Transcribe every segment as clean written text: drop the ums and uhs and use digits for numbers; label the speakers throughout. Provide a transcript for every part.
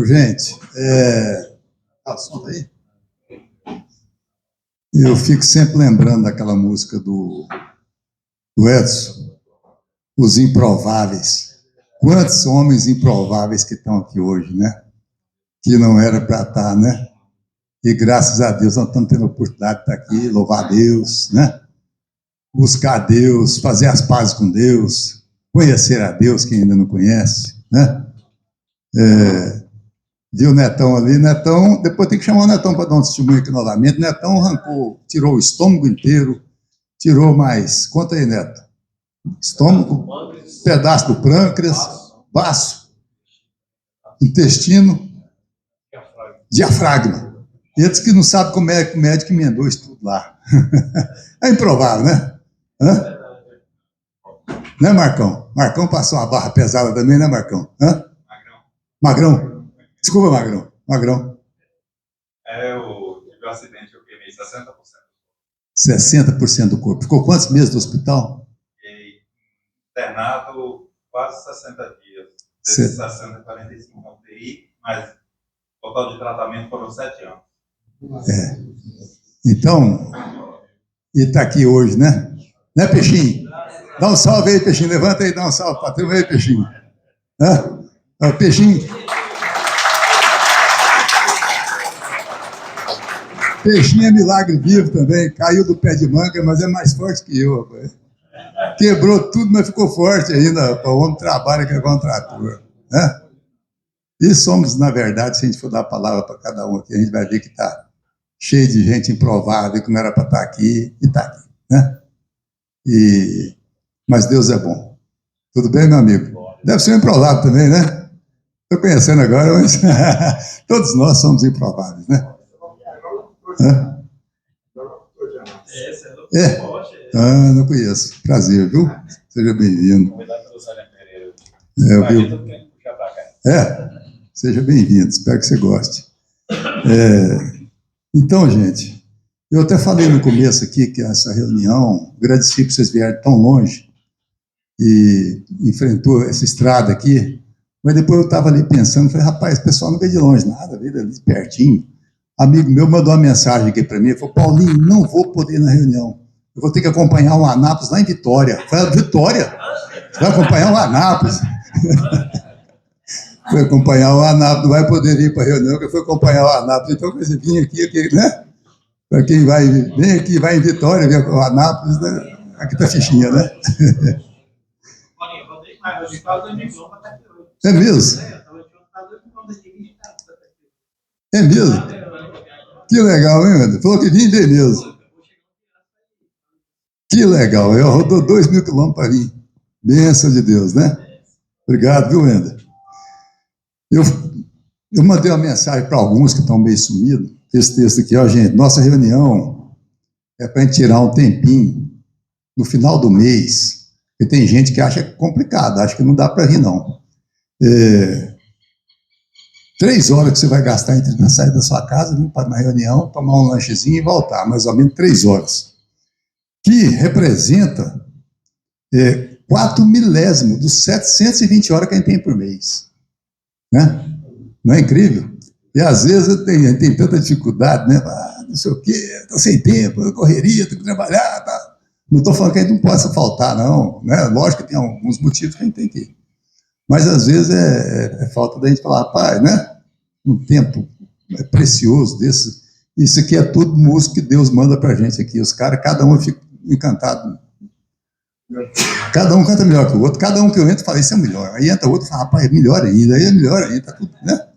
Speaker 1: Gente, o som tá aí? Eu fico sempre lembrando daquela música do Edson, Os Improváveis. Quantos homens improváveis que estão aqui hoje, né? Que não era para estar, né? E graças a Deus nós estamos tendo a oportunidade de estar aqui, louvar a Deus, né? Buscar a Deus, fazer as pazes com Deus, conhecer a Deus, quem ainda não conhece, né? Viu o Netão ali, Netão, depois tem que chamar o Netão para dar um testemunho aqui novamente. Netão arrancou, tirou o estômago inteiro, tirou mais, conta aí, Neto, estômago, pedaço do pâncreas, baço, intestino, diafragma. Eles que não sabem como é que o médico emendou isso tudo lá. É improvável, né? Hã? Né, Marcão? Marcão passou uma barra pesada também, né, Marcão? Hã? Magrão. Desculpa, Magrão. Magrão.
Speaker 2: Eu tive um acidente, eu queimei 60%.
Speaker 1: 60% do corpo. Ficou quantos meses no hospital?
Speaker 2: Fiquei internado quase 60 dias. Desses 60, 45 na UTI, mas o total de tratamento foram 7 anos.
Speaker 1: Então, e está aqui hoje, né? Né, Peixinho? Dá um salve aí, Peixinho. Levanta aí, dá um salve para tu aí, Peixinho. Peixinho. Peixinho é milagre vivo também. Caiu do pé de manga, mas é mais forte que eu, rapaz. Quebrou tudo, mas ficou forte ainda. Rapaz. O homem trabalha que é contrator. Né? E somos, na verdade, se a gente for dar a palavra para cada um aqui, a gente vai ver que está cheio de gente improvável, que não era para estar aqui, e está aqui. Né? Mas Deus é bom. Tudo bem, meu amigo? Deve ser um improvável também, né? Estou conhecendo agora, mas todos nós somos improváveis, né? Não conheço. Prazer, viu? Seja bem-vindo. Seja bem-vindo. Espero que você goste. Então, gente, eu até falei no começo aqui que essa reunião, agradeci por vocês vierem tão longe e enfrentou essa estrada aqui, mas depois eu estava ali pensando, falei, rapaz, o pessoal não veio de longe nada, veio ali de pertinho. Amigo meu mandou uma mensagem aqui para mim, falou, Paulinho, não vou poder ir na reunião, eu vou ter que acompanhar o Anápolis lá em Vitória. Eu falei, Vitória? Você vai acompanhar o Anápolis? Foi acompanhar o Anápolis, não vai poder ir para a reunião, que foi acompanhar o Anápolis. Então, você vinha aqui, né? Para quem vem aqui, vai em Vitória, ver o Anápolis, né? Aqui está a fichinha, né? É mesmo? É mesmo? Que legal, hein, André? Falou que vinha ver mesmo. Que legal, eu rodou 2.000 quilômetros para vir. Bênção de Deus, né? Obrigado, viu, Ender? Eu mandei uma mensagem para alguns que estão meio sumidos. Esse texto aqui, ó, gente, nossa reunião é para a gente tirar um tempinho no final do mês, porque tem gente que acha complicado, acha que não dá para rir, não. 3 horas que você vai gastar entre a saída da sua casa, vir para uma reunião, tomar um lanchezinho e voltar, mais ou menos 3 horas. Que representa 4 milésimos dos 720 horas que a gente tem por mês. Né? Não é incrível? E às vezes a gente tem tanta dificuldade, né? Não sei o quê, estou sem tempo, correria, tenho que trabalhar. Tá. Não estou falando que a gente não possa faltar, não. Né? Lógico que tem alguns motivos que a gente tem que ir. Mas às vezes é falta da gente falar, rapaz, né? Um tempo precioso desse. Isso aqui é tudo música que Deus manda pra gente aqui. Os caras, cada um fica encantado. Cada um canta melhor que o outro. Cada um que eu entro fala, isso é melhor. Aí entra outro e fala, rapaz, é melhor ainda. Aí é melhor ainda. Tá tudo, né?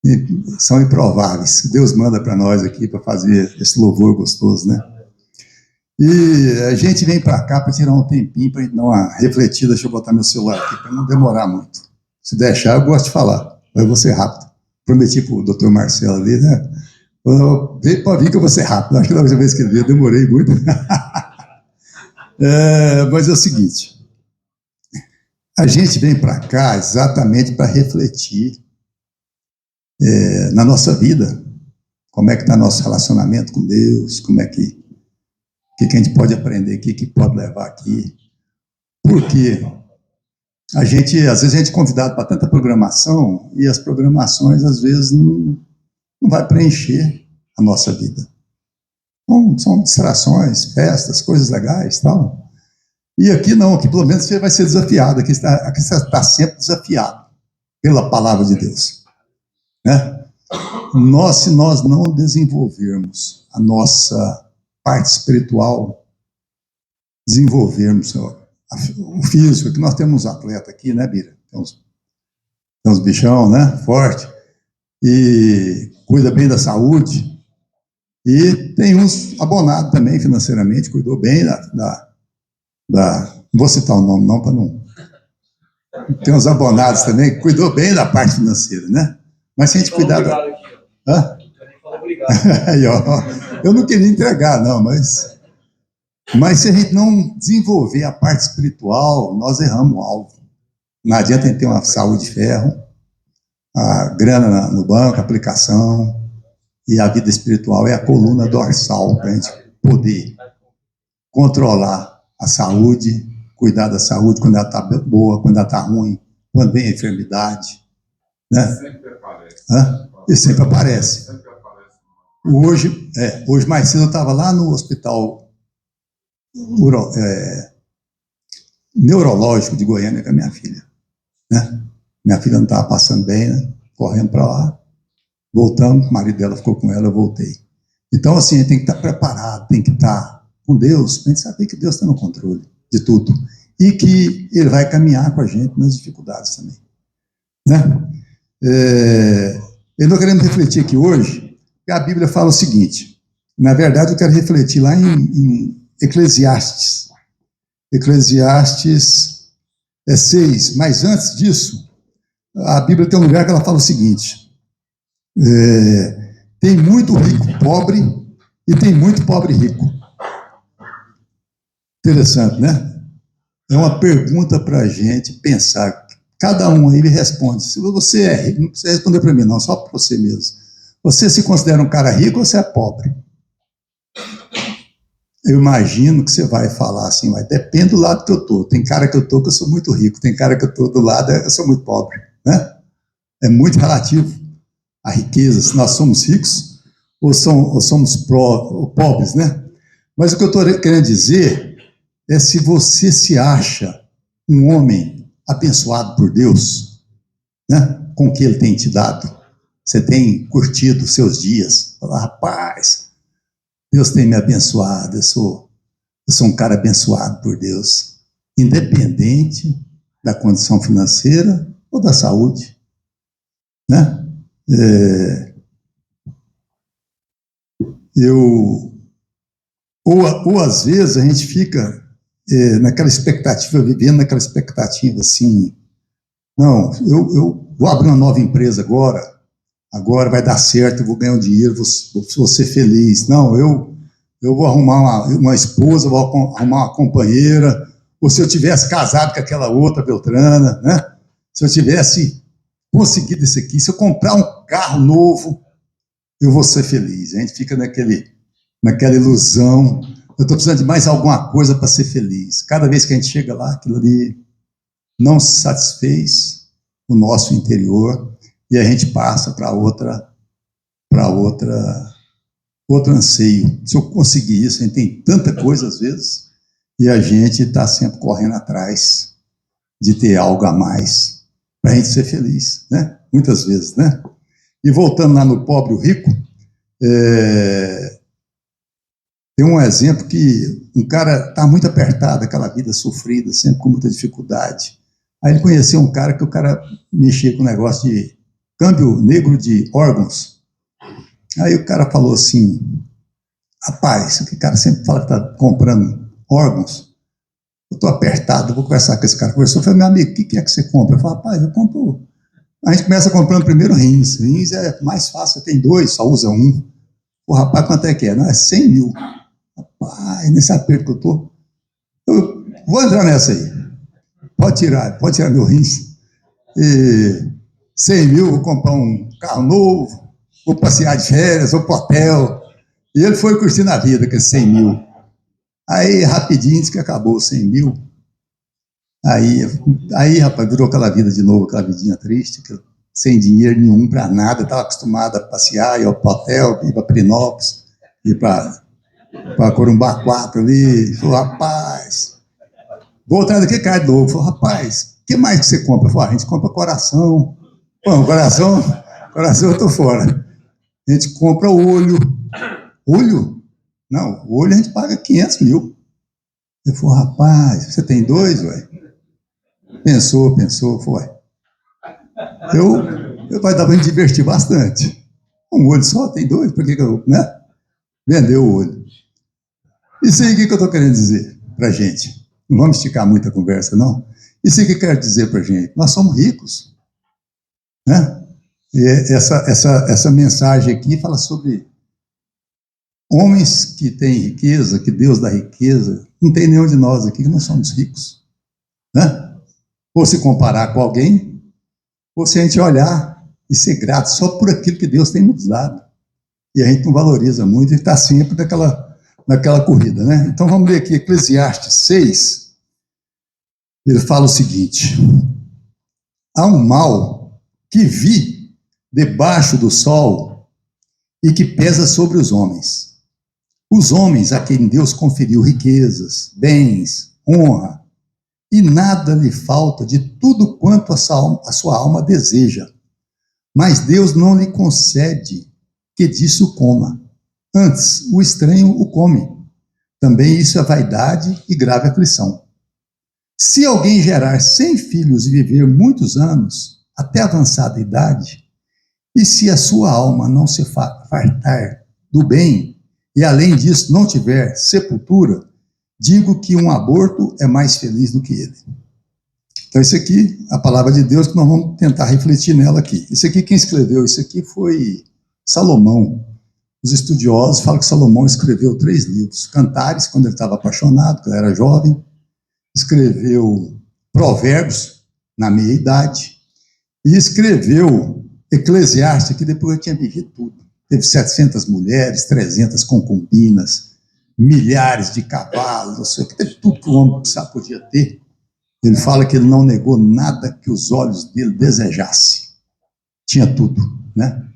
Speaker 1: E são improváveis. Deus manda para nós aqui para fazer esse louvor gostoso, né? E a gente vem para cá para tirar um tempinho, para a gente dar uma refletida. Deixa eu botar meu celular aqui, para não demorar muito. Se deixar, eu gosto de falar. Eu vou ser rápido. Prometi para o doutor Marcelo ali, né? Pode vir que eu vou ser rápido. Acho que da última vez que ele veio, eu demorei muito. Mas é o seguinte. A gente vem para cá exatamente para refletir na nossa vida. Como é que está nosso relacionamento com Deus? Como é que a gente pode aprender aqui, que pode levar aqui? Por quê? às vezes a gente é convidado para tanta programação e as programações, às vezes, não vai preencher a nossa vida. Então, são distrações, festas, coisas legais, tal. E aqui não, aqui pelo menos você vai ser desafiado, aqui você está sempre desafiado pela palavra de Deus. Né? Se nós não desenvolvermos a nossa parte espiritual, desenvolvermos o físico, que nós temos uns atletas aqui, né, Bira? Tem uns bichão, né, forte, e cuida bem da saúde, e tem uns abonados também financeiramente, cuidou bem não vou citar o nome não, para não... Tem uns abonados também que cuidou bem da parte financeira, né? Mas se a gente cuidar... Obrigado aqui, ó. Hã? Falou obrigado. Aí, ó, eu não queria entregar, não, mas se a gente não desenvolver a parte espiritual, nós erramos o alvo. Não adianta a gente ter uma saúde de ferro, a grana no banco, a aplicação, e a vida espiritual é a coluna dorsal para a gente poder controlar a saúde, cuidar da saúde quando ela está boa, quando ela está ruim, quando vem a enfermidade. Né? Sempre aparece. E sempre aparece. Hoje mais cedo eu estava lá no hospital neurológico de Goiânia com a minha filha. Né? Minha filha não estava passando bem, né? Correndo para lá. Voltamos, o marido dela ficou com ela, eu voltei. Então, assim, a gente tem que estar preparado, tem que estar com Deus, para a gente saber que Deus está no controle de tudo. E que Ele vai caminhar com a gente nas dificuldades também. Né? Nós queremos refletir aqui hoje, que a Bíblia fala o seguinte, na verdade eu quero refletir lá em Eclesiastes. Eclesiastes 6, mas antes disso, a Bíblia tem um lugar que ela fala o seguinte, tem muito rico pobre e tem muito pobre rico. Interessante, né? É uma pergunta para a gente pensar. Cada um aí responde. Se você é rico, não precisa responder para mim, não, só para você mesmo. Você se considera um cara rico ou você é pobre? Eu imagino que você vai falar assim, mas depende do lado que eu estou. Tem cara que eu estou que eu sou muito rico, tem cara que eu estou do lado eu sou muito pobre. Né? É muito relativo a riqueza, se nós somos ricos ou somos pobres, né? Mas o que eu estou querendo dizer é se você se acha um homem abençoado por Deus, né? Com o que Ele tem te dado. Você tem curtido os seus dias. Fala, rapaz, Deus tem me abençoado, eu sou um cara abençoado por Deus, independente da condição financeira ou da saúde. Né? Ou às vezes a gente fica naquela expectativa, vivendo naquela expectativa assim, não, eu vou abrir uma nova empresa agora vai dar certo, eu vou ganhar um dinheiro, vou ser feliz. Não, eu vou arrumar uma esposa, vou arrumar uma companheira, ou se eu tivesse casado com aquela outra Beltrana, né? Se eu tivesse conseguido isso aqui, se eu comprar um carro novo, eu vou ser feliz. A gente fica naquela ilusão, eu estou precisando de mais alguma coisa para ser feliz. Cada vez que a gente chega lá, aquilo ali não satisfez o nosso interior e a gente passa para outro anseio. Se eu conseguir isso, a gente tem tanta coisa às vezes e a gente está sempre correndo atrás de ter algo a mais para a gente ser feliz, né? Muitas vezes, né? E voltando lá no pobre e o rico, tem um exemplo que um cara está muito apertado, aquela vida sofrida, sempre com muita dificuldade. Aí ele conheceu um cara que o cara mexia com um negócio de câmbio negro de órgãos. Aí o cara falou assim, rapaz, o cara sempre fala que está comprando órgãos, eu estou apertado, vou conversar com esse cara. Conversou, eu falei, meu amigo, o que é que você compra? Eu falei, rapaz, eu compro... A gente começa comprando primeiro rins. Rins é mais fácil, você tem 2, só usa 1. Pô, rapaz, quanto é que é? Não, é 100 mil. Rapaz, nesse aperto que eu estou. Eu vou entrar nessa aí. Pode tirar meu rins. 100 mil, vou comprar um carro novo, vou passear de férias, vou para o hotel. E ele foi curtindo a vida com esses 100 mil. Aí, rapidinho, disse que acabou os 100 mil. Aí, rapaz, virou aquela vida de novo, aquela vidinha triste, sem dinheiro nenhum para nada, estava acostumado a passear, ir ao hotel, ir para Prinópolis, ir para Corumbá 4 ali. Falou, rapaz, vou atrás daqui, cara, de novo. Falou, rapaz, o que mais que você compra? Falou, a gente compra coração. Bom, coração eu tô fora. A gente compra olho. Olho? Não, o olho a gente paga 500 mil. Ele falou, rapaz, você tem 2, ué? Pensou, foi. Vai dar para me divertir bastante. Um olho só, tem 2, por que eu, né? Vendeu o olho. Isso aí, o que eu estou querendo dizer para a gente? Não vamos esticar muita conversa, não. Isso aí que eu quero dizer para a gente. Nós somos ricos, né? E essa mensagem aqui fala sobre homens que têm riqueza, que Deus dá riqueza. Não tem nenhum de nós aqui que não somos ricos, né? Ou se comparar com alguém, ou se a gente olhar e ser grato só por aquilo que Deus tem nos dado. E a gente não valoriza muito e está sempre naquela corrida, né? Então vamos ler aqui Eclesiastes 6. Ele fala o seguinte: há um mal que vi debaixo do sol e que pesa sobre os homens. Os homens a quem Deus conferiu riquezas, bens, honra, e nada lhe falta de tudo quanto a sua alma deseja. Mas Deus não lhe concede que disso coma. Antes, o estranho o come. Também isso é vaidade e grave aflição. Se alguém gerar 100 filhos e viver muitos anos, até avançada idade, e se a sua alma não se fartar do bem, e além disso não tiver sepultura, digo que um aborto é mais feliz do que ele. Então, isso aqui, a palavra de Deus, que nós vamos tentar refletir nela aqui. Isso aqui, quem escreveu isso aqui foi Salomão. Os estudiosos falam que Salomão escreveu 3 livros. Cantares, quando ele estava apaixonado, quando ele era jovem. Escreveu Provérbios, na meia-idade. E escreveu Eclesiastes, que depois ele tinha vivido tudo. Teve 700 mulheres, 300 concubinas, milhares de cavalos, não sei o que, teve tudo que o homem podia ter. Ele fala que ele não negou nada que os olhos dele desejassem. Tinha tudo, né?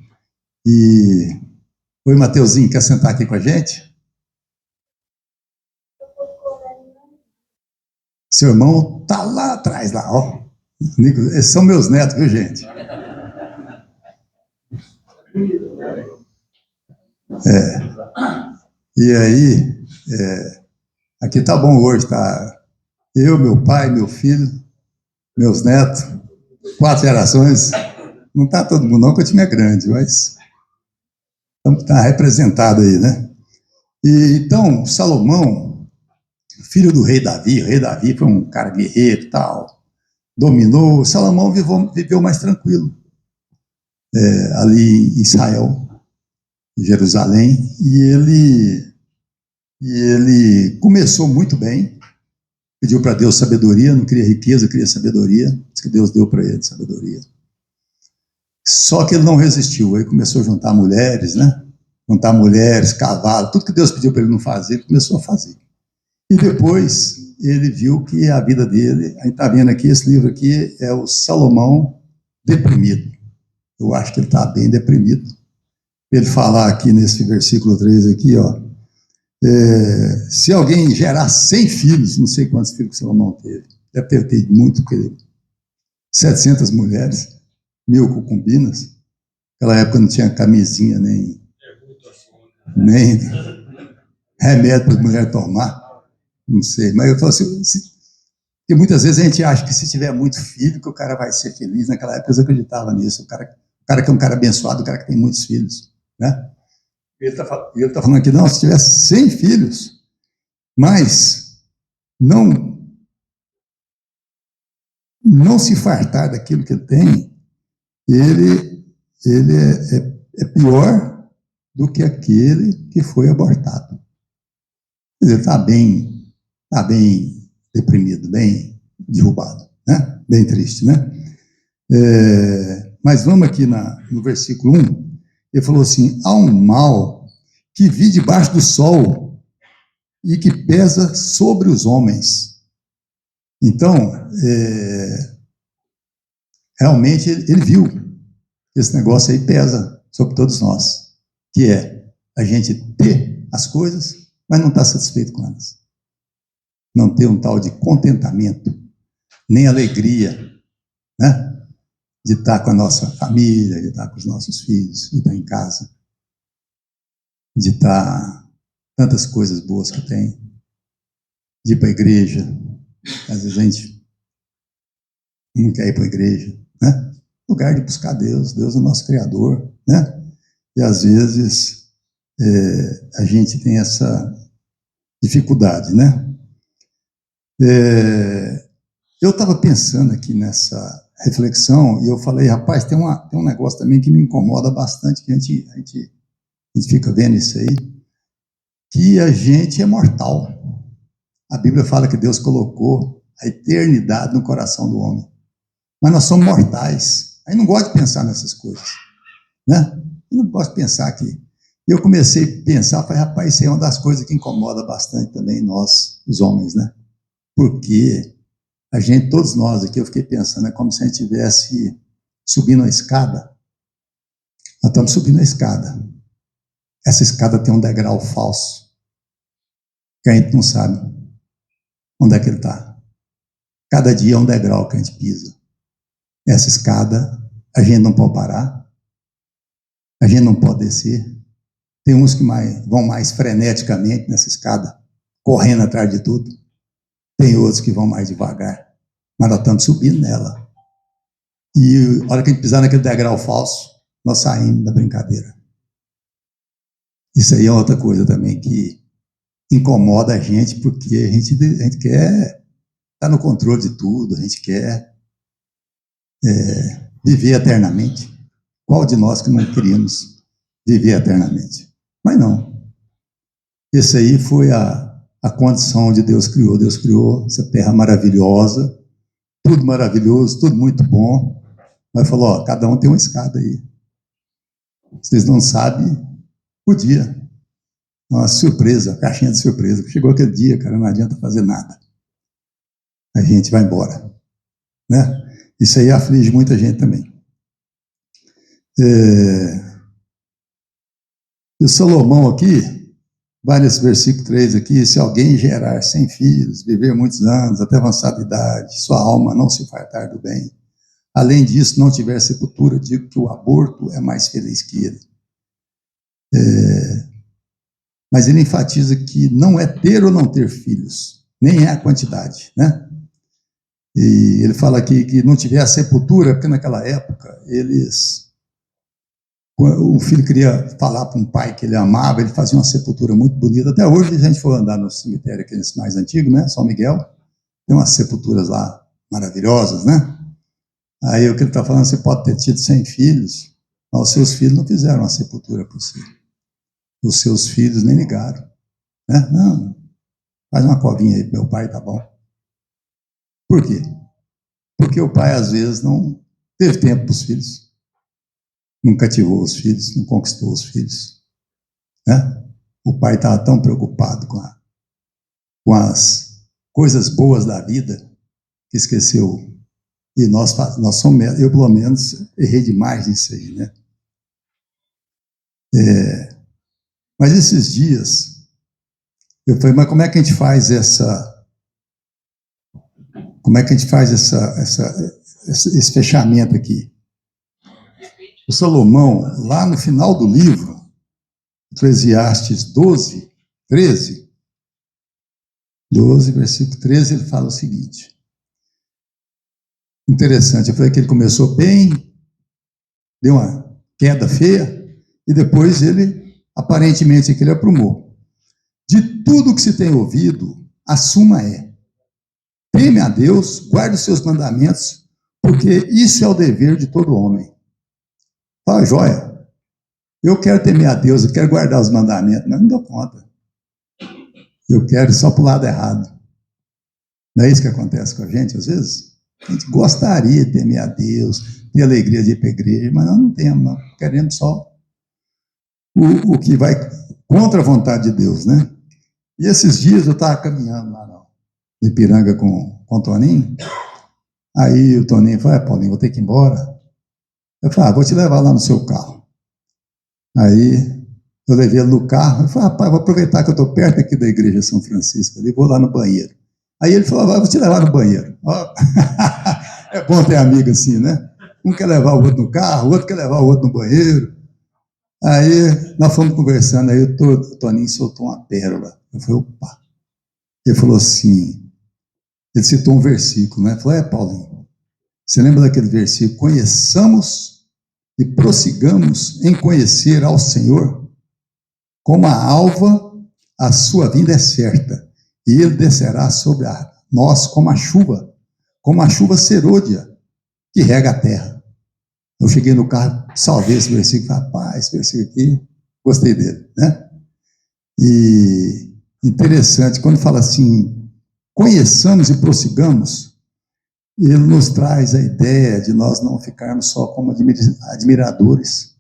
Speaker 1: E... Oi, Mateuzinho, quer sentar aqui com a gente? Seu irmão tá lá atrás, lá, ó. Esses são meus netos, viu, gente? E aí, aqui tá bom hoje, tá? Eu, meu pai, meu filho, meus netos, 4 gerações. Não tá todo mundo não, porque o time é grande, mas tá representado aí, né? E então, Salomão, filho do rei Davi, o rei Davi foi um cara guerreiro e tal, dominou. Salomão viveu mais tranquilo, ali em Israel, em Jerusalém, e ele começou muito bem, pediu para Deus sabedoria, não queria riqueza, queria sabedoria, diz que Deus deu para ele sabedoria. Só que ele não resistiu, aí começou a juntar mulheres, né? Juntar mulheres, cavalos, tudo que Deus pediu para ele não fazer, ele começou a fazer. E depois ele viu que a vida dele, a gente está vendo aqui, esse livro aqui é o Salomão deprimido. Eu acho que ele está bem deprimido. Ele falar aqui nesse versículo 3 aqui, ó, se alguém gerar 100 filhos, não sei quantos filhos que Salomão teve, deve ter tido muito, porque 700 mulheres, 1000 concubinas, naquela época não tinha camisinha, nem remédio para as mulheres tomar, não sei, mas eu falo assim, porque muitas vezes a gente acha que se tiver muito filho, que o cara vai ser feliz. Naquela época eu acreditava nisso, o cara que é um cara abençoado, o cara que tem muitos filhos, né? Ele está falando aqui, não, se tiver 100 filhos, mas não se fartar daquilo que ele tem, ele é pior do que aquele que foi abortado. Ele está bem deprimido, bem derrubado, né? Bem triste, né? Mas vamos aqui no versículo 1, ele falou assim, há um mal que vi debaixo do sol e que pesa sobre os homens. Então, realmente ele viu que esse negócio aí pesa sobre todos nós, que é a gente ter as coisas, mas não estar satisfeito com elas. Não ter um tal de contentamento, nem alegria, né? De estar com a nossa família, de estar com os nossos filhos, de estar em casa, de estar tantas coisas boas que tem, de ir para a igreja. Às vezes a gente não quer ir para a igreja, né? Lugar de buscar Deus, Deus é o nosso Criador, né? E às vezes a gente tem essa dificuldade, né? Eu estava pensando aqui nessa reflexão e eu falei, rapaz, tem um negócio também que me incomoda bastante, que a gente fica vendo isso aí, que a gente é mortal. A Bíblia fala que Deus colocou a eternidade no coração do homem. Mas nós somos mortais. Aí não gosto de pensar nessas coisas, né? Eu não posso pensar que... Eu comecei a pensar, falei, rapaz, isso é uma das coisas que incomoda bastante também nós, os homens, né? Porque a gente, todos nós aqui, eu fiquei pensando, é como se a gente estivesse subindo a escada. Nós estamos subindo a escada. Essa escada tem um degrau falso, que a gente não sabe onde é que ele está. Cada dia é um degrau que a gente pisa. Essa escada, a gente não pode parar, a gente não pode descer. Tem uns que vão mais freneticamente nessa escada, correndo atrás de tudo. Tem outros que vão mais devagar, mas nós estamos subindo nela. E a hora que a gente pisar naquele degrau falso, nós saímos da brincadeira. Isso aí é outra coisa também que incomoda a gente, porque a gente quer estar no controle de tudo, a gente quer viver eternamente. Qual de nós que não queríamos viver eternamente? Mas não. Esse aí foi a condição onde Deus criou. Deus criou essa terra maravilhosa, tudo maravilhoso, tudo muito bom. Mas falou, ó, cada um tem uma escada aí. Vocês não sabem o dia. Uma surpresa, caixinha de surpresa. Chegou aquele dia, cara, não adianta fazer nada. A gente vai embora, né? Isso aí aflige muita gente também. E o Salomão aqui, vai nesse versículo 3 aqui, se alguém gerar 100 filhos, viver muitos anos, até avançada idade, sua alma não se fartar do bem. Além disso, não tiver sepultura, digo que o aborto é mais feliz que ele. Mas ele enfatiza que não é ter ou não ter filhos, nem é a quantidade, né? E ele fala aqui que não tiver a sepultura, porque naquela época o filho queria falar para um pai que ele amava, ele fazia uma sepultura muito bonita. Até hoje, se a gente for andar no cemitério aqui nesse mais antigo, né, São Miguel, tem umas sepulturas lá maravilhosas, né? Aí o que ele está falando, você pode ter tido 100 filhos, mas os seus filhos não fizeram uma sepultura para você. Os seus filhos nem ligaram, né? Não, faz uma covinha aí para meu pai, tá bom. Por quê? Porque o pai, às vezes, não teve tempo para os filhos, não cativou os filhos, não conquistou os filhos, né? O pai estava tão preocupado com as coisas boas da vida que esqueceu. E nós somos, eu pelo menos errei demais nisso aí, né? Mas esses dias eu falei, mas como é que a gente faz esse fechamento aqui? O Salomão, lá no final do livro, Eclesiastes 12, versículo 13, ele fala o seguinte. Interessante, eu falei que ele começou bem, deu uma queda feia, e depois ele, aparentemente, que ele aprumou. De tudo que se tem ouvido, a suma é: teme a Deus, guarde os seus mandamentos, porque isso é o dever de todo homem. Fala, joia, eu quero temer a Deus, eu quero guardar os mandamentos, mas não dou conta. Eu quero ir só para o lado errado. Não é isso que acontece com a gente, às vezes? A gente gostaria de temer a Deus, ter alegria de ir para a igreja, mas nós não temos, não. Queremos só o que vai contra a vontade de Deus, né? E esses dias eu estava caminhando lá do Ipiranga com o Toninho. Aí o Toninho falou, Paulinho, vou ter que ir embora. Eu falei, vou te levar lá no seu carro. Aí eu levei ele no carro, eu falei, rapaz, vou aproveitar que eu estou perto aqui da igreja São Francisco, ali, vou lá no banheiro. Aí ele falou, vou te levar no banheiro. É bom ter amigo assim, né? Um quer levar o outro no carro, o outro quer levar o outro no banheiro. Aí nós fomos conversando, aí o Toninho soltou uma pérola. Eu falei, opa. Ele falou assim, ele citou um versículo, né? Ele falou, Paulinho, você lembra daquele versículo? Conheçamos e prossigamos em conhecer ao Senhor, como a alva, a sua vinda é certa, e ele descerá sobre nós como a chuva serôdia, que rega a terra. Eu cheguei no carro, salvei esse versículo, rapaz, esse versículo aqui, gostei dele, né? E interessante, quando fala assim, conheçamos e prossigamos, ele nos traz a ideia de nós não ficarmos só como admiradores,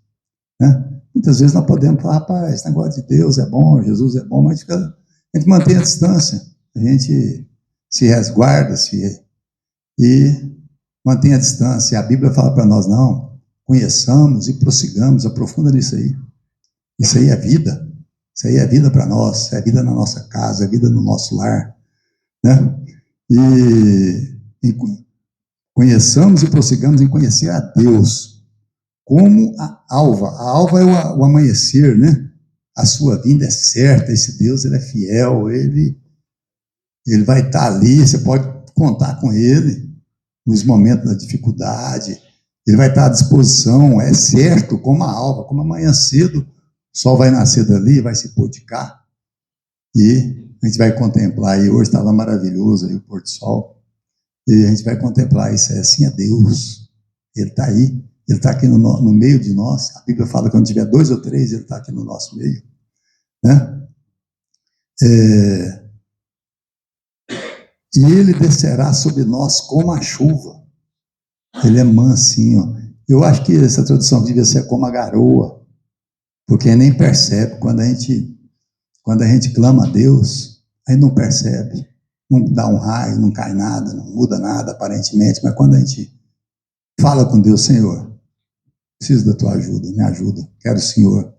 Speaker 1: né? Muitas vezes nós podemos falar, rapaz, esse negócio de Deus é bom, Jesus é bom, mas a gente mantém a distância, a gente se resguarda e mantém a distância. E a Bíblia fala para nós, não, conheçamos e prossigamos, aprofunda nisso aí. Isso aí é vida. Isso aí é vida para nós, é vida na nossa casa, é vida no nosso lar, né? E conheçamos e prossigamos em conhecer a Deus como a alva. A alva é o amanhecer, né? A sua vinda é certa, esse Deus, ele é fiel, ele vai estar ali, você pode contar com ele nos momentos da dificuldade, ele vai estar à disposição, é certo, como a alva, como amanhã cedo, o sol vai nascer dali, vai se pôr de cá, e a gente vai contemplar, e hoje estava maravilhoso aí o pôr do sol, e a gente vai contemplar isso, assim é Deus, ele está aí, ele está aqui no meio de nós, a Bíblia fala que quando tiver 2 ou 3, ele está aqui no nosso meio, né? E ele descerá sobre nós como a chuva, ele é mansinho. Eu acho que essa tradução devia ser como a garoa, porque nem percebe, quando a gente clama a Deus, a gente não percebe, não dá um raio, não cai nada, não muda nada aparentemente, mas quando a gente fala com Deus, Senhor, preciso da tua ajuda, me ajuda, quero o Senhor,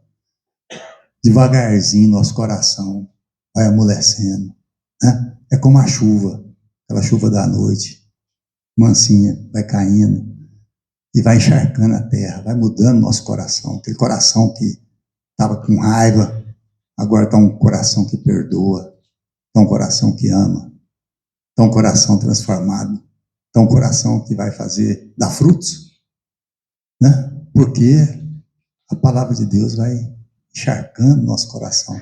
Speaker 1: devagarzinho nosso coração vai amolecendo, né? É como a chuva, aquela chuva da noite, mansinha, vai caindo e vai encharcando a terra, vai mudando nosso coração, aquele coração que estava com raiva, agora está um coração que perdoa, está um coração que ama, está um coração transformado, está um coração que vai dar frutos, né? Porque a palavra de Deus vai encharcando nosso coração.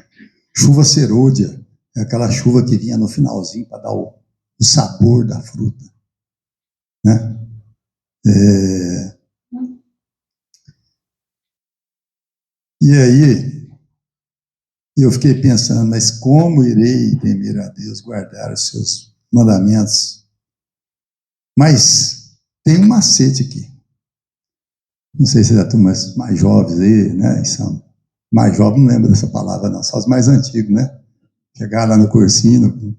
Speaker 1: Chuva serôdia, é aquela chuva que vinha no finalzinho para dar o sabor da fruta, né? E aí, eu fiquei pensando, mas como irei temer a Deus, guardar os seus mandamentos? Mas tem um macete aqui. Não sei se é da turma mais jovens aí, né? São mais jovens, não lembro dessa palavra, não. Só os mais antigos, né? Chegar lá no cursinho,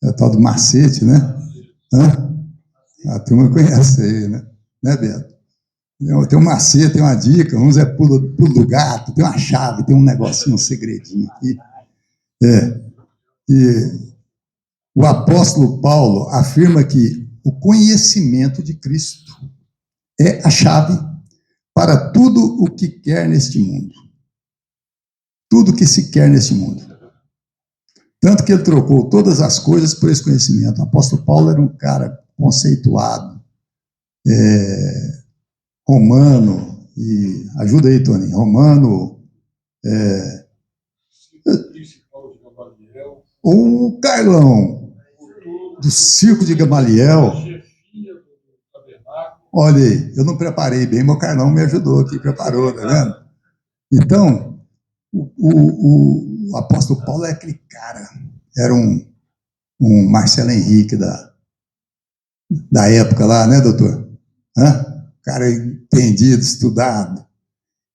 Speaker 1: é o tal do macete, né? A turma conhece aí, né? Né, Beto? Tem um macete, tem uma dica, uns é pulo do gato, tem uma chave, tem um negocinho, um segredinho aqui. E o apóstolo Paulo afirma que o conhecimento de Cristo é a chave para tudo o que quer neste mundo. Tudo que se quer neste mundo. Tanto que ele trocou todas as coisas por esse conhecimento. O apóstolo Paulo era um cara conceituado, romano, e ajuda aí, Tony, romano, o Carlão, do circo de Gamaliel. Olha aí, eu não preparei bem, meu Carlão me ajudou aqui, preparou, tá vendo? Então, o apóstolo Paulo é aquele cara, era um Marcelo Henrique da época lá, né, doutor? Cara entendido, estudado.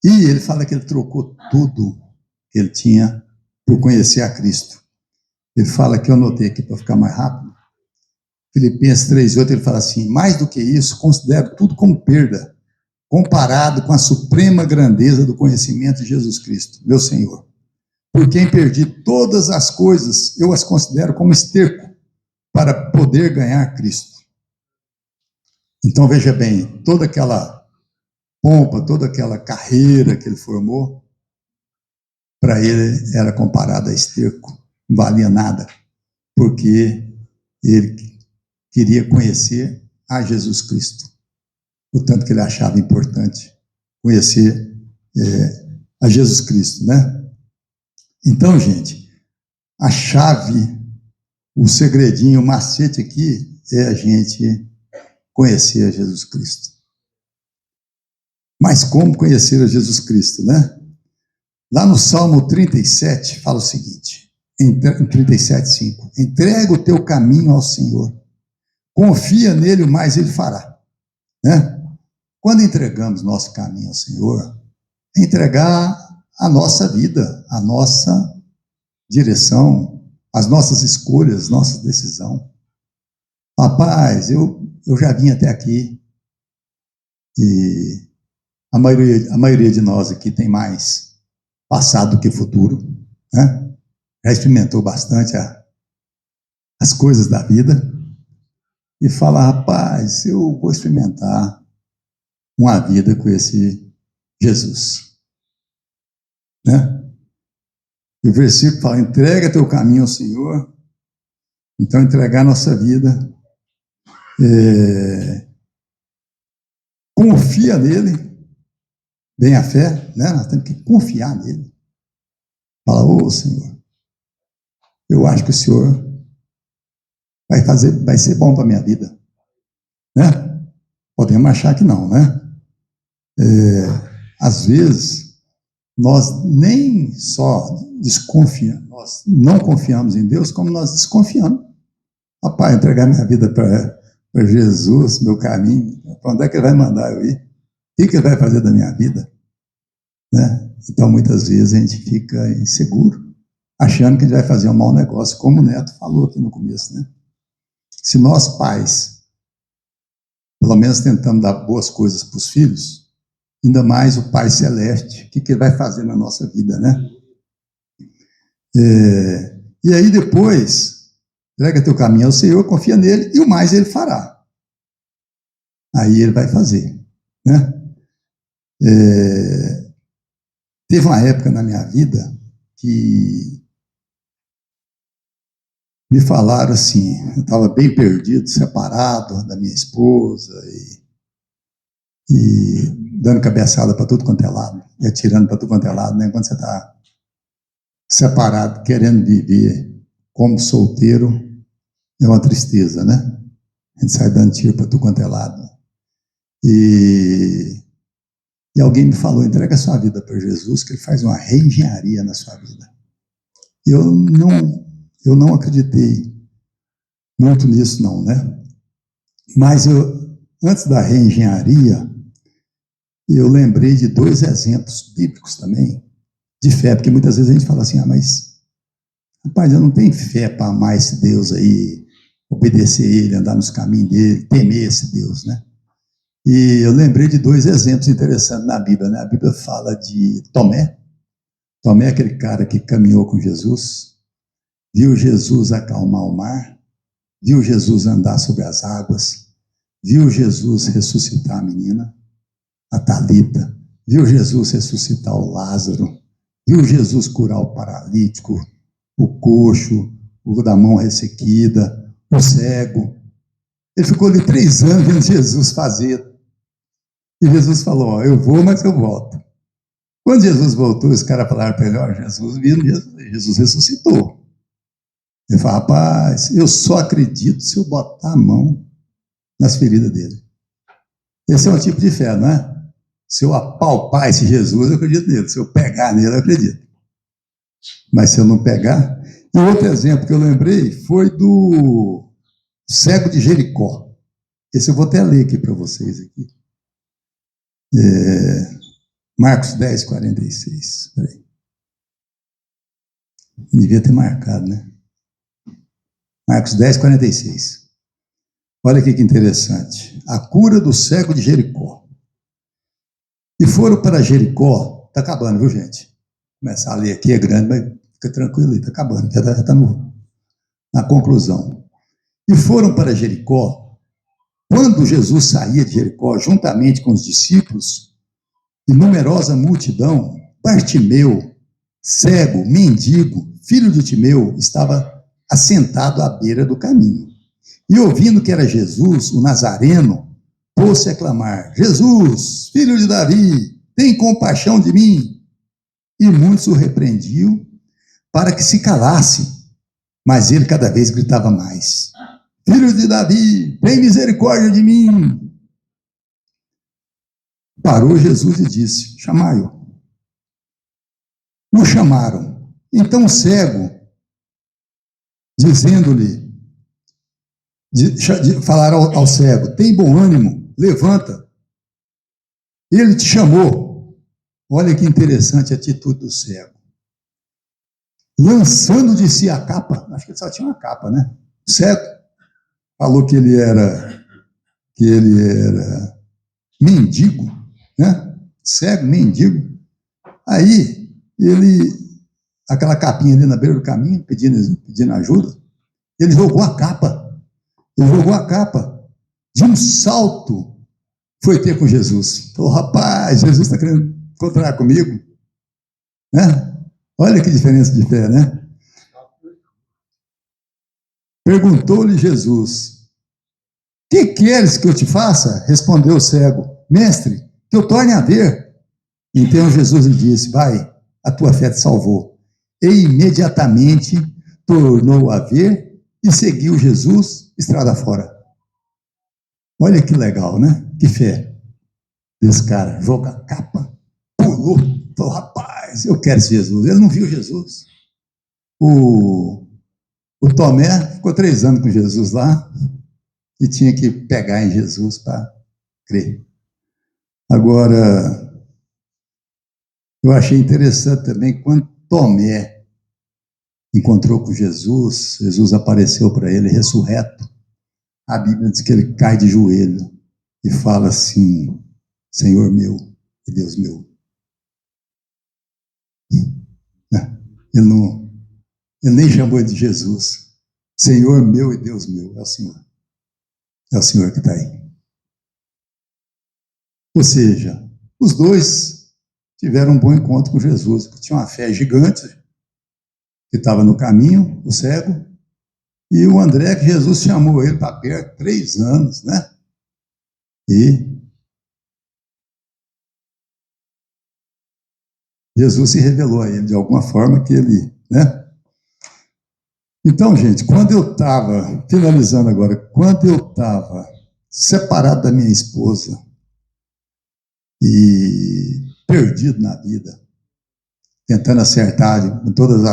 Speaker 1: E ele fala que ele trocou tudo que ele tinha por conhecer a Cristo. Ele fala que eu anotei aqui para ficar mais rápido. Filipenses 3,8, ele fala assim: mais do que isso, considero tudo como perda, comparado com a suprema grandeza do conhecimento de Jesus Cristo, meu Senhor. Por quem perdi todas as coisas, eu as considero como esterco para poder ganhar Cristo. Então, veja bem, toda aquela pompa, toda aquela carreira que ele formou, para ele era comparada a esterco, não valia nada, porque ele queria conhecer a Jesus Cristo, o tanto que ele achava importante conhecer a Jesus Cristo, né? Então, gente, a chave, o segredinho, o macete aqui é a gente conhecer a Jesus Cristo. Mas como conhecer a Jesus Cristo, né? Lá no Salmo 37, fala o seguinte, em 37:5, entrega o teu caminho ao Senhor, confia nele, o mais ele fará, né? Quando entregamos nosso caminho ao Senhor, é entregar a nossa vida, a nossa direção, as nossas escolhas, nossa decisão. Rapaz, eu já vim até aqui e a maioria de nós aqui tem mais passado do que futuro, né? Já experimentou bastante as coisas da vida e fala, rapaz, eu vou experimentar uma vida com esse Jesus, né? E o versículo fala, entrega teu caminho ao Senhor. Então, entregar nossa vida, confia nele, bem a fé, né? Nós temos que confiar nele. Fala, ô Senhor, eu acho que o Senhor vai ser bom para a minha vida, né? Podemos achar que não, né? Às vezes, nós nem só desconfiamos, nós não confiamos em Deus, como nós desconfiamos. Rapaz, entregar minha vida para Jesus, meu caminho, para onde é que ele vai mandar eu ir? O que ele vai fazer da minha vida? Né? Então, muitas vezes, a gente fica inseguro, achando que a gente vai fazer um mau negócio, como o Neto falou aqui no começo, né? Se nós, pais, pelo menos tentamos dar boas coisas para os filhos, ainda mais o Pai Celeste, o que ele vai fazer na nossa vida, né? E aí depois, entrega teu caminho ao Senhor, confia nele, e o mais ele fará. Aí ele vai fazer, né? Teve uma época na minha vida que me falaram assim, eu estava bem perdido, separado da minha esposa e dando cabeçada para tudo quanto é lado, e atirando para tudo quanto é lado, né? Quando você está separado, querendo viver como solteiro, é uma tristeza, né? A gente sai dando tiro para tudo quanto é lado. E alguém me falou, entrega a sua vida para Jesus, que ele faz uma reengenharia na sua vida. Eu não acreditei muito nisso, não, né? Mas antes da reengenharia, eu lembrei de 2 exemplos bíblicos também, de fé, porque muitas vezes a gente fala assim, mas, rapaz, eu não tenho fé para amar esse Deus aí, obedecer ele, andar nos caminhos dele, temer esse Deus, né? E eu lembrei de 2 exemplos interessantes na Bíblia, né? A Bíblia fala de Tomé. Tomé é aquele cara que caminhou com Jesus, viu Jesus acalmar o mar, viu Jesus andar sobre as águas, viu Jesus ressuscitar a menina, a Talita, viu Jesus ressuscitar o Lázaro, viu Jesus curar o paralítico, o coxo, o da mão ressequida, o cego. Ele ficou ali 3 anos vendo Jesus fazer. E Jesus falou, ó, eu vou, mas eu volto. Quando Jesus voltou, os caras falaram para ele, ó, Jesus ressuscitou. Ele falou, rapaz, eu só acredito se eu botar a mão nas feridas dele. Esse é um tipo de fé, não é? Se eu apalpar esse Jesus, eu acredito nele. Se eu pegar nele, eu acredito. Mas se eu não pegar... E outro exemplo que eu lembrei foi do cego de Jericó. Esse eu vou até ler aqui para vocês. Aqui. Marcos 10, 46. Peraí. Devia ter marcado, né? Marcos 10, 46. Olha aqui que interessante. A cura do cego de Jericó. E foram para Jericó. Está acabando, viu, gente? Começar a ler aqui, é grande, mas fica tranquilo, está acabando, já está na conclusão. E foram para Jericó. Quando Jesus saía de Jericó, juntamente com os discípulos, e numerosa multidão, Bartimeu, cego, mendigo, filho de Timeu, estava assentado à beira do caminho. E ouvindo que era Jesus, o Nazareno, pôs-se a clamar: Jesus, filho de Davi, tem compaixão de mim. E muitos o repreendiam para que se calasse, mas ele cada vez gritava mais: Filho de Davi, tem misericórdia de mim. Parou Jesus e disse: chamai-o. O chamaram. Então o cego, dizendo-lhe, falaram ao cego: tem bom ânimo, levanta. Ele te chamou. Olha que interessante a atitude do cego. Lançando de si a capa, acho que ele só tinha uma capa, né? O cego falou que ele era mendigo, né? Cego, mendigo. Aí aquela capinha ali na beira do caminho, pedindo ajuda, ele jogou a capa. De um salto, foi ter com Jesus. Falou: rapaz, Jesus está querendo encontrar comigo, né? Olha que diferença de fé, né? Perguntou-lhe Jesus: que queres que eu te faça? Respondeu o cego: mestre, que eu torne a ver. Então Jesus lhe disse: vai, a tua fé te salvou. E imediatamente tornou a ver e seguiu Jesus estrada fora. Olha que legal, né? Que fé desse cara. Jogou a capa, pulou, falou: rapaz, eu quero esse Jesus. Ele não viu Jesus. O Tomé ficou 3 anos com Jesus lá e tinha que pegar em Jesus para crer. Agora, eu achei interessante também quando Tomé encontrou com Jesus, Jesus apareceu para ele ressurreto. A Bíblia diz que ele cai de joelho e fala assim: Senhor meu e Deus meu. Ele nem chamou ele de Jesus. Senhor meu e Deus meu, é o Senhor. É o Senhor que está aí. Ou seja, os dois tiveram um bom encontro com Jesus, porque tinha uma fé gigante, que estava no caminho, o cego, e o André, que Jesus chamou ele para perto 3 anos, né? E Jesus se revelou a ele de alguma forma que ele, né? Então, gente, quando eu estava, finalizando agora, quando eu estava separado da minha esposa e perdido na vida, tentando acertar com todas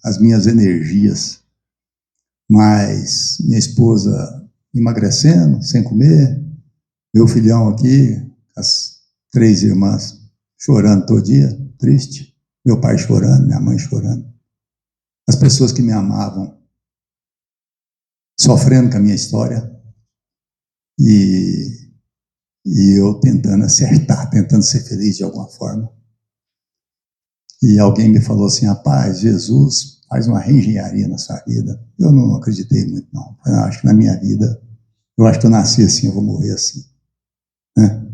Speaker 1: as minhas energias, mas minha esposa emagrecendo, sem comer, meu filhão aqui, as 3 irmãs chorando todo dia, triste, meu pai chorando, minha mãe chorando, as pessoas que me amavam sofrendo com a minha história e eu tentando acertar, tentando ser feliz de alguma forma. E alguém me falou assim: rapaz, Jesus faz uma reengenharia na sua vida. Eu não acreditei muito, não. Eu acho que na minha vida, eu acho que eu nasci assim, eu vou morrer assim, né?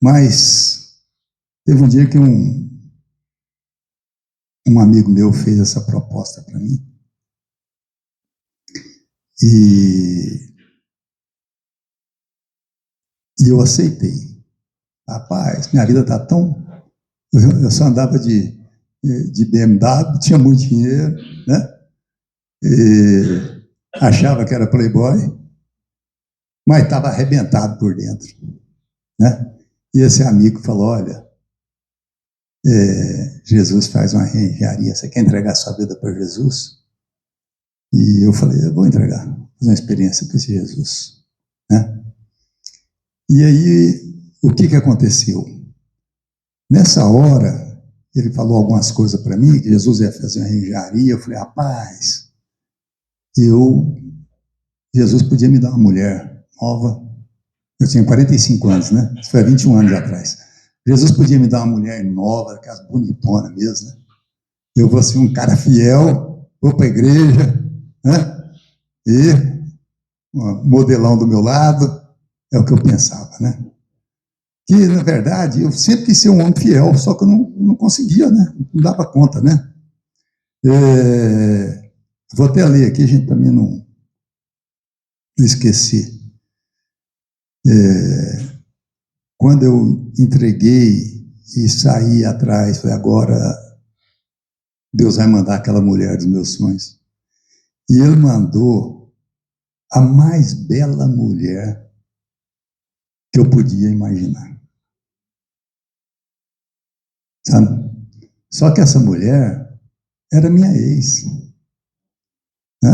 Speaker 1: Mas teve um dia que um amigo meu fez essa proposta para mim. E eu aceitei. Rapaz, minha vida está tão... Eu só andava de BMW, tinha muito dinheiro, né? E achava que era playboy, mas estava arrebentado por dentro, né? E esse amigo falou: olha, Jesus faz uma reengenharia, você quer entregar sua vida para Jesus? E eu falei: eu vou entregar, fazer uma experiência com esse Jesus, né? E aí, o que aconteceu? Nessa hora, ele falou algumas coisas para mim, que Jesus ia fazer uma reengenharia. Eu falei: rapaz, eu Jesus podia me dar uma mulher nova. Eu tinha 45 anos, né? Isso foi há 21 anos atrás. Jesus podia me dar uma mulher nova, aquelas bonitonas mesmo, né? Eu vou ser um cara fiel, vou para a igreja, né? E um modelão do meu lado, é o que eu pensava, né? Que, na verdade, eu sempre quis ser um homem fiel, só que eu não conseguia, né? Não dava conta, né? Vou até ler aqui, gente, para mim não esquecer. Quando eu entreguei e saí atrás, falei, agora Deus vai mandar aquela mulher dos meus sonhos. E Ele mandou a mais bela mulher que eu podia imaginar. Sabe? Só que essa mulher era minha ex, né?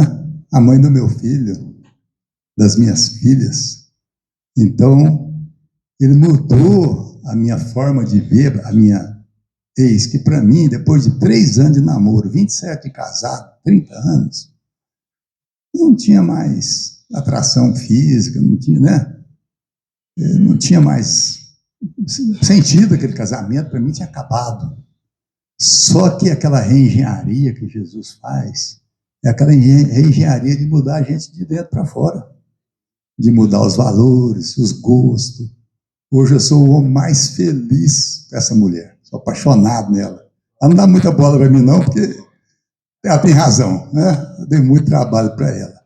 Speaker 1: A mãe do meu filho, das minhas filhas. Então, ele mudou a minha forma de ver a minha ex, que para mim, depois de 3 anos de namoro, 27 de casado, 30 anos, não tinha mais atração física, não tinha, né? Não tinha mais sentido aquele casamento, para mim tinha acabado. Só que aquela reengenharia que Jesus faz, é aquela reengenharia de mudar a gente de dentro para fora, de mudar os valores, os gostos. Hoje eu sou o homem mais feliz com essa mulher, sou apaixonado nela. Ela não dá muita bola para mim não, porque ela tem razão, né? Eu dei muito trabalho para ela.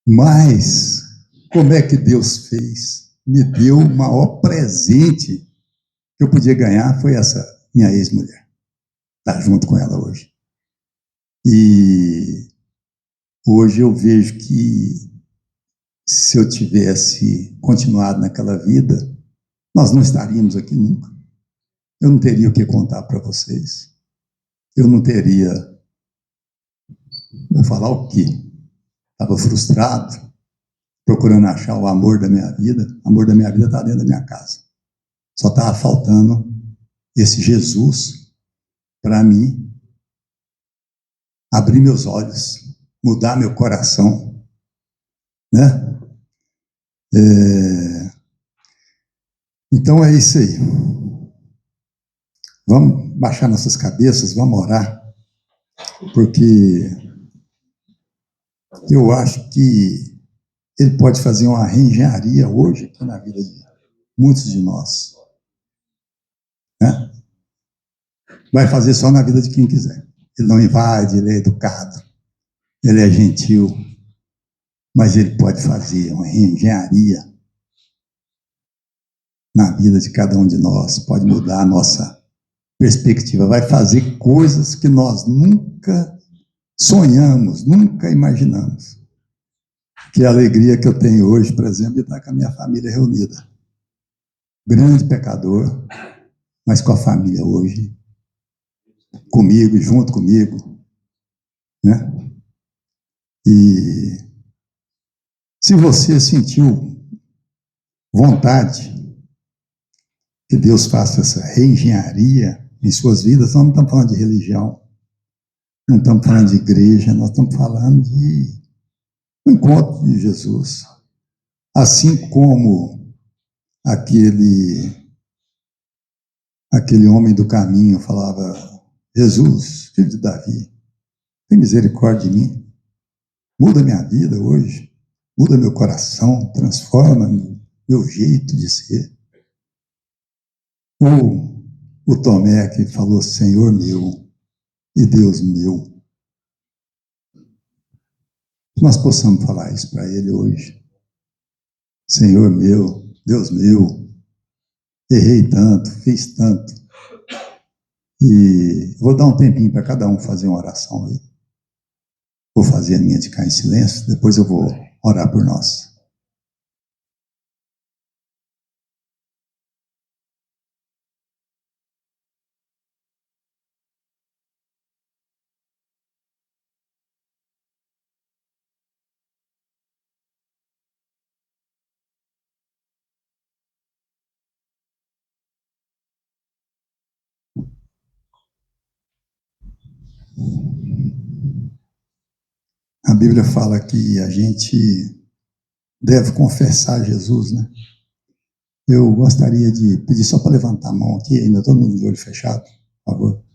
Speaker 1: Mas, como é que Deus fez? Me deu o maior presente que eu podia ganhar, foi essa minha ex-mulher. Estar junto com ela hoje. E hoje eu vejo que se eu tivesse continuado naquela vida, nós não estaríamos aqui nunca. Eu não teria o que contar para vocês. Eu não teria... Vou falar o quê? Estava frustrado, procurando achar o amor da minha vida. O amor da minha vida está dentro da minha casa. Só estava faltando esse Jesus para mim abrir meus olhos, mudar meu coração, né? Então é isso aí. Vamos baixar nossas cabeças, vamos orar, porque eu acho que Ele pode fazer uma reengenharia hoje aqui na vida de muitos de nós, né? Vai fazer só na vida de quem quiser. Ele não invade, ele é educado, ele é gentil, mas ele pode fazer uma reengenharia na vida de cada um de nós, pode mudar a nossa perspectiva, vai fazer coisas que nós nunca sonhamos, nunca imaginamos. Que é a alegria que eu tenho hoje, por exemplo, de estar com a minha família reunida. Grande pecador, mas com a família hoje, comigo, junto comigo, né? E se você sentiu vontade que Deus faça essa reengenharia em suas vidas, nós não estamos falando de religião, não estamos falando de igreja, nós estamos falando de um encontro de Jesus. Assim como aquele homem do caminho falava, Jesus, filho de Davi, tem misericórdia de mim, muda minha vida hoje, muda meu coração, transforma meu jeito de ser. Ou o Tomé que falou, Senhor meu e Deus meu. Nós possamos falar isso para ele hoje. Senhor meu, Deus meu, errei tanto, fiz tanto. E vou dar um tempinho para cada um fazer uma oração aí. Vou fazer a minha de ficar em silêncio, depois eu vou orar por nós. Bíblia fala que a gente deve confessar Jesus, né? Eu gostaria de pedir só para levantar a mão aqui, ainda todo mundo de olho fechado, por favor.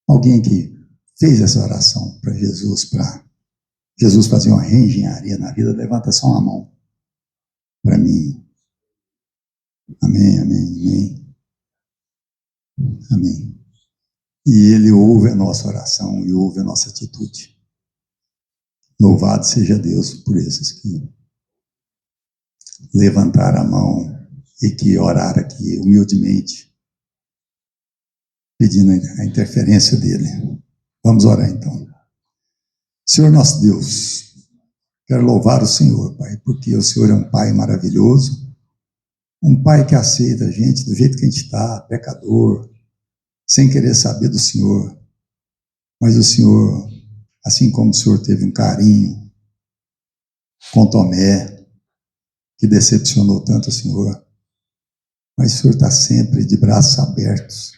Speaker 1: Alguém que fez essa oração para Jesus fazer uma reengenharia na vida, levanta só uma mão para mim. Amém, amém, amém. Amém. E Ele ouve a nossa oração e ouve a nossa atitude. Louvado seja Deus por esses que levantaram a mão e que oraram aqui humildemente, pedindo a interferência dEle. Vamos orar então. Senhor nosso Deus, quero louvar o Senhor, Pai, porque o Senhor é um Pai maravilhoso, um Pai que aceita a gente do jeito que a gente está, pecador, sem querer saber do Senhor. Mas o Senhor, assim como o Senhor teve um carinho com Tomé, que decepcionou tanto o Senhor, mas o Senhor está sempre de braços abertos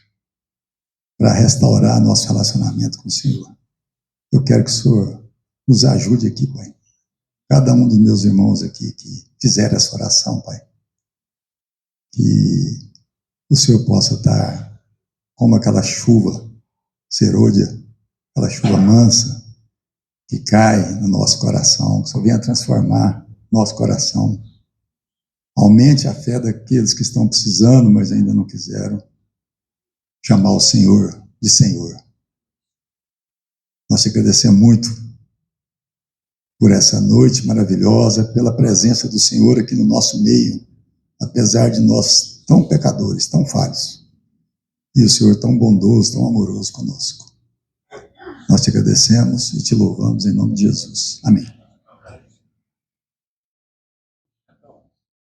Speaker 1: para restaurar nosso relacionamento com o Senhor. Eu quero que o Senhor nos ajude aqui, Pai. Cada um dos meus irmãos aqui que fizeram essa oração, Pai, que o Senhor possa estar como aquela chuva serôdia, aquela chuva mansa que cai no nosso coração, que só venha transformar nosso coração. Aumente a fé daqueles que estão precisando, mas ainda não quiseram chamar o Senhor de Senhor. Nós te agradecemos muito por essa noite maravilhosa, pela presença do Senhor aqui no nosso meio, apesar de nós tão pecadores, tão falhos, e o Senhor tão bondoso, tão amoroso conosco. Nós te agradecemos e te louvamos em nome de Jesus. Amém.